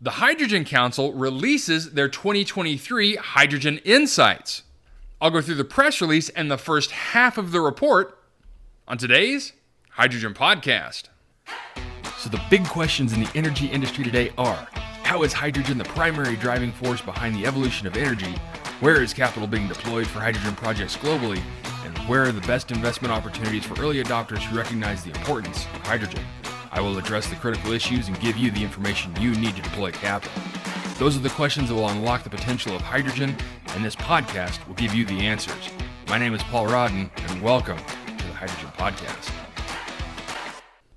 The Hydrogen Council releases their 2023 Hydrogen Insights. I'll go through the press release and the first half of the report on today's Hydrogen Podcast. So the big questions in the energy industry today are, how is hydrogen the primary driving force behind the evolution of energy? Where is capital being deployed for hydrogen projects globally? And where are the best investment opportunities for early adopters who recognize the importance of hydrogen? I will address the critical issues and give you the information you need to deploy capital. Those are the questions that will unlock the potential of hydrogen, and this podcast will give you the answers. My name is Paul Rodden, and welcome to the Hydrogen Podcast.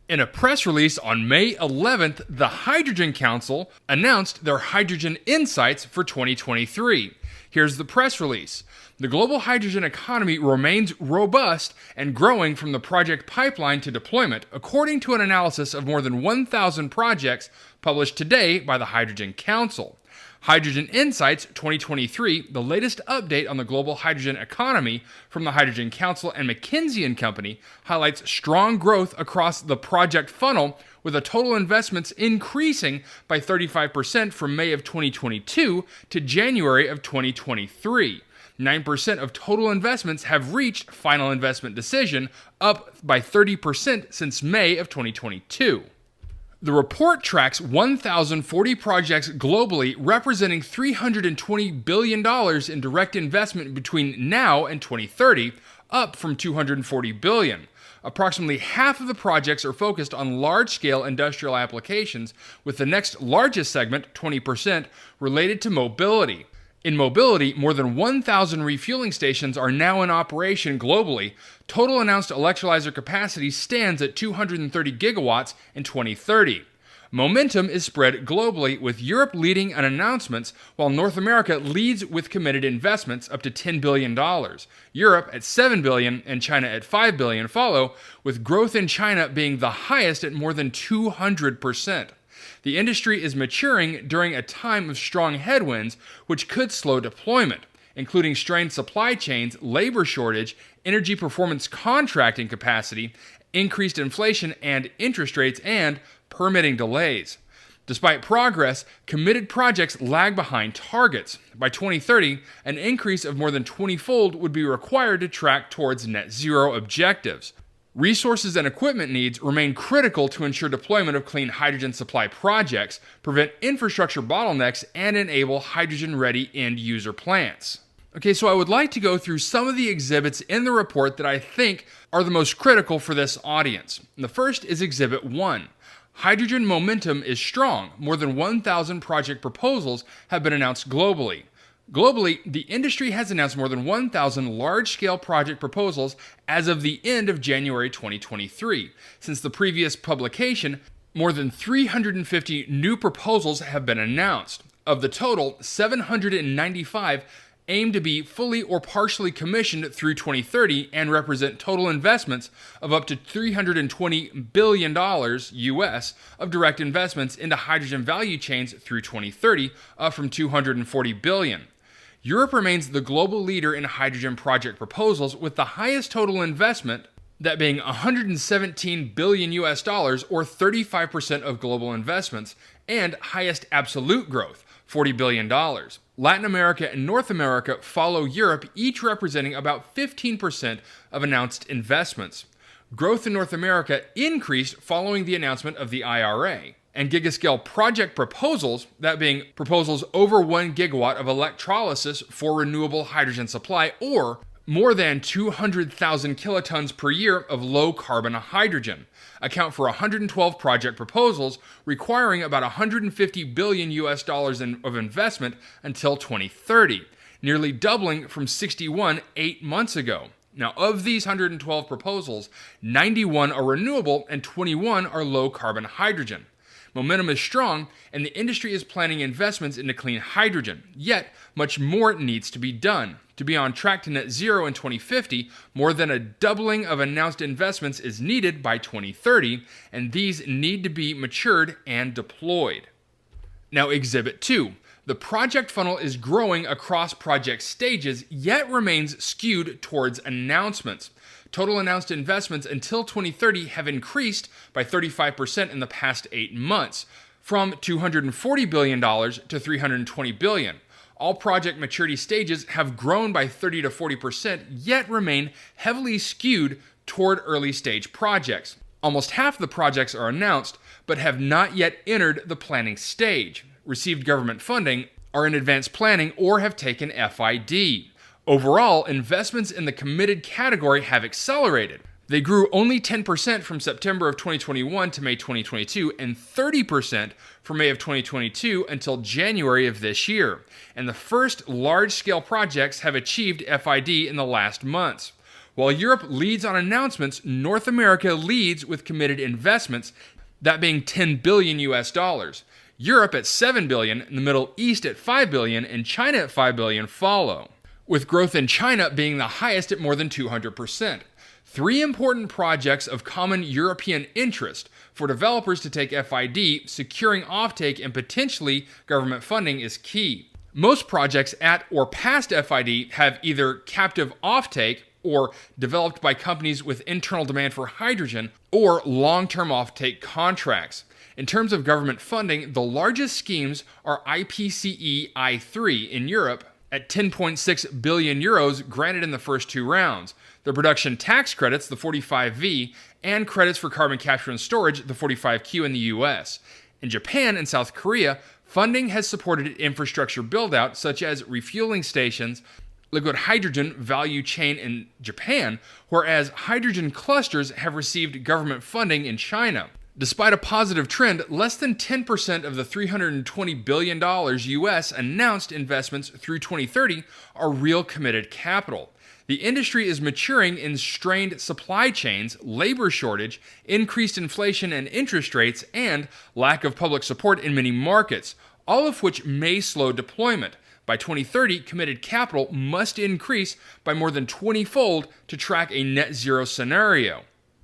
In a press release on May 11th, the Hydrogen Council announced their Hydrogen Insights for 2023. Here's the press release. The global hydrogen economy remains robust and growing from the project pipeline to deployment, according to an analysis of more than 1,000 projects published today by the Hydrogen Council. Hydrogen Insights 2023, the latest update on the global hydrogen economy from the Hydrogen Council and McKinsey & Company, highlights strong growth across the project funnel, with a total investments increasing by 35% from May of 2022 to January of 2023. 9% of total investments have reached final investment decision, up by 30% since May of 2022. The report tracks 1,040 projects globally, representing $320 billion in direct investment between now and 2030, up from $240 billion. Approximately half of the projects are focused on large-scale industrial applications, with the next largest segment, 20%, related to mobility. In mobility, more than 1,000 refueling stations are now in operation globally. Total announced electrolyzer capacity stands at 230 gigawatts in 2030. Momentum is spread globally, with Europe leading on announcements, while North America leads with committed investments up to $10 billion. Europe at $7 billion and China at $5 billion follow, with growth in China being the highest at more than 200%. The industry is maturing during a time of strong headwinds, which could slow deployment, including strained supply chains, labor shortage, energy performance contracting capacity, increased inflation and interest rates, and permitting delays. Despite progress, committed projects lag behind targets. By 2030, an increase of more than 20-fold would be required to track towards net zero objectives. Resources and equipment needs remain critical to ensure deployment of clean hydrogen supply projects, prevent infrastructure bottlenecks, and enable hydrogen-ready end-user plants. Okay, so I would like to go through some of the exhibits in the report that I think are the most critical for this audience. And the first is Exhibit 1. Hydrogen momentum is strong. More than 1,000 project proposals have been announced globally. Globally, the industry has announced more than 1,000 large-scale project proposals as of the end of January 2023. Since the previous publication, more than 350 new proposals have been announced. Of the total, 795 aim to be fully or partially commissioned through 2030 and represent total investments of up to $320 billion US of direct investments into hydrogen value chains through 2030, up from $240 billion. Europe remains the global leader in hydrogen project proposals, with the highest total investment, that being $117 billion US dollars, or 35% of global investments, and highest absolute growth, $40 billion. Latin America and North America follow Europe, each representing about 15% of announced investments. Growth in North America increased following the announcement of the IRA. And gigascale project proposals, that being proposals over 1 gigawatt of electrolysis for renewable hydrogen supply, or more than 200,000 kilotons per year of low-carbon hydrogen, account for 112 project proposals, requiring about $150 billion US dollars of investment until 2030, nearly doubling from 61 8 months ago. Now, of these 112 proposals, 91 are renewable and 21 are low-carbon hydrogen. Momentum is strong, and the industry is planning investments into clean hydrogen. Yet, much more needs to be done. To be on track to net zero in 2050, more than a doubling of announced investments is needed by 2030, and these need to be matured and deployed. Now, Exhibit 2. The project funnel is growing across project stages, yet remains skewed towards announcements. Total announced investments until 2030 have increased by 35% in the past 8 months. from $240 billion to $320 billion. All project maturity stages have grown by 30 to 40%, yet remain heavily skewed toward early stage projects. Almost half of the projects are announced, but have not yet entered the planning stage, received government funding, are in advanced planning, or have taken FID. Overall, investments in the committed category have accelerated. They grew only 10% from September of 2021 to May 2022, and 30% from May of 2022 until January of this year. And the first large-scale projects have achieved FID in the last months. While Europe leads on announcements, North America leads with committed investments, that being $10 billion US. Europe at $7 billion, the Middle East at $5 billion, and China at $5 billion follow, with growth in China being the highest at more than 200%. Three important projects of common European interest for developers to take FID, securing offtake, and potentially government funding is key. Most projects at or past FID have either captive offtake or developed by companies with internal demand for hydrogen or long-term offtake contracts. In terms of government funding, the largest schemes are IPCEI I3 in Europe at 10.6 billion euros granted in the first two rounds. The production tax credits, the 45V, and credits for carbon capture and storage, the 45Q in the US. In Japan and South Korea, funding has supported infrastructure build-out such as refueling stations, liquid hydrogen value chain in Japan, whereas hydrogen clusters have received government funding in China. Despite a positive trend, less than 10% of the $320 billion US announced investments through 2030 are real committed capital. The industry is maturing in strained supply chains, labor shortage, increased inflation and interest rates, and lack of public support in many markets, all of which may slow deployment. By 2030, committed capital must increase by more than 20-fold to track a net zero scenario.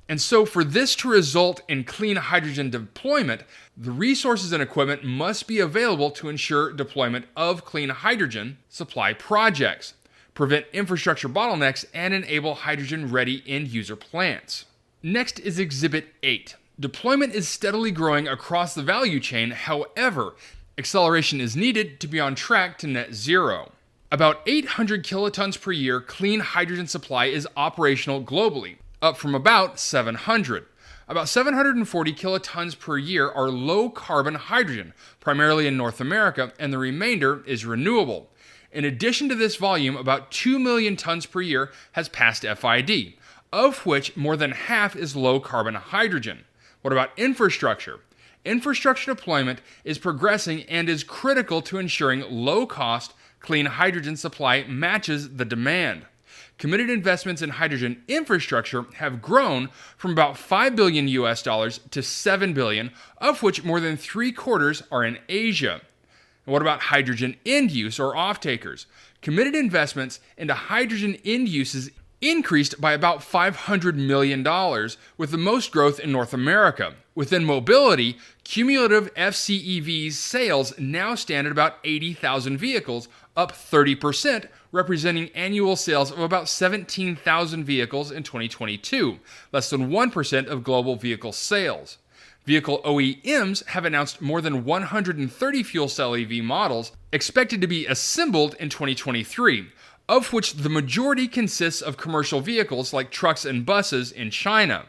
And so for this to result in clean hydrogen deployment, the resources and equipment must be available to ensure deployment of clean hydrogen supply projects, prevent infrastructure bottlenecks, and enable hydrogen-ready end-user plants. Next is Exhibit 8. Deployment is steadily growing across the value chain. However, acceleration is needed to be on track to net zero. About 800 kilotons per year clean hydrogen supply is operational globally, up from about 700. About 740 kilotons per year are low-carbon hydrogen, primarily in North America, and the remainder is renewable. In addition to this volume, about 2 million tons per year has passed FID, of which more than half is low-carbon hydrogen. What about infrastructure? Infrastructure deployment is progressing and is critical to ensuring low-cost, clean hydrogen supply matches the demand. Committed investments in hydrogen infrastructure have grown from about $5 billion US to $7 billion, of which more than 3/4 are in Asia. And what about hydrogen end use or off-takers? Committed investments into hydrogen end uses increased by about $500 million, with the most growth in North America. Within mobility, cumulative FCEV's sales now stand at about 80,000 vehicles, up 30%, representing annual sales of about 17,000 vehicles in 2022, less than 1% of global vehicle sales. Vehicle OEMs have announced more than 130 fuel cell EV models expected to be assembled in 2023, of which the majority consists of commercial vehicles like trucks and buses in China.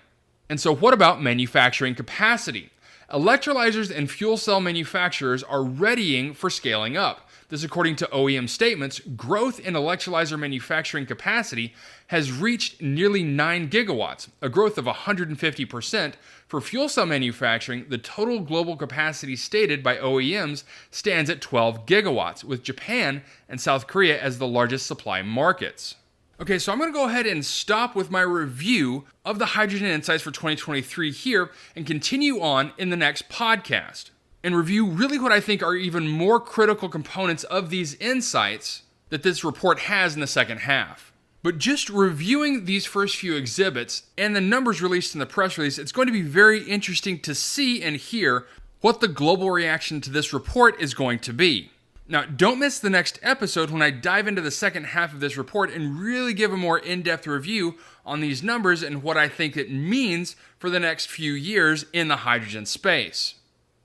And so what about manufacturing capacity? Electrolyzers and fuel cell manufacturers are readying for scaling up. This, according to OEM statements, growth in electrolyzer manufacturing capacity has reached nearly 9 gigawatts, a growth of 150%. For fuel cell manufacturing, the total global capacity stated by OEMs stands at 12 gigawatts, with Japan and South Korea as the largest supply markets. Okay, so I'm going to go ahead and stop with my review of the Hydrogen Insights for 2023 here and continue on in the next podcast and review really what I think are even more critical components of these insights that this report has in the second half. But just reviewing these first few exhibits and the numbers released in the press release, it's going to be very interesting to see and hear what the global reaction to this report is going to be. Now, don't miss the next episode when I dive into the second half of this report and really give a more in-depth review on these numbers and what I think it means for the next few years in the hydrogen space.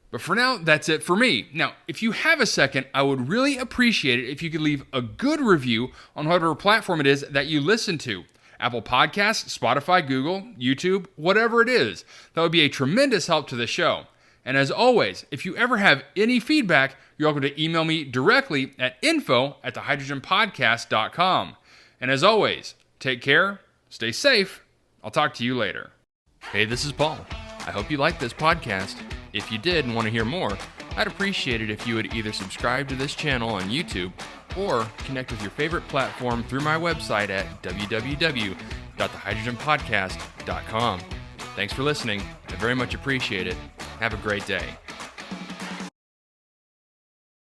But for now, that's it for me. Now, if you have a second, I would really appreciate it if you could leave a good review on whatever platform it is that you listen to. Apple Podcasts, Spotify, Google, YouTube, whatever it is. That would be a tremendous help to the show. And as always, if you ever have any feedback, you're welcome to email me directly at info@thehydrogenpodcast.com. And as always, take care, stay safe. I'll talk to you later. Hey, this is Paul. I hope you liked this podcast. If you did and want to hear more, I'd appreciate it if you would either subscribe to this channel on YouTube or connect with your favorite platform through my website at www.thehydrogenpodcast.com. Thanks for listening. I very much appreciate it. Have a great day.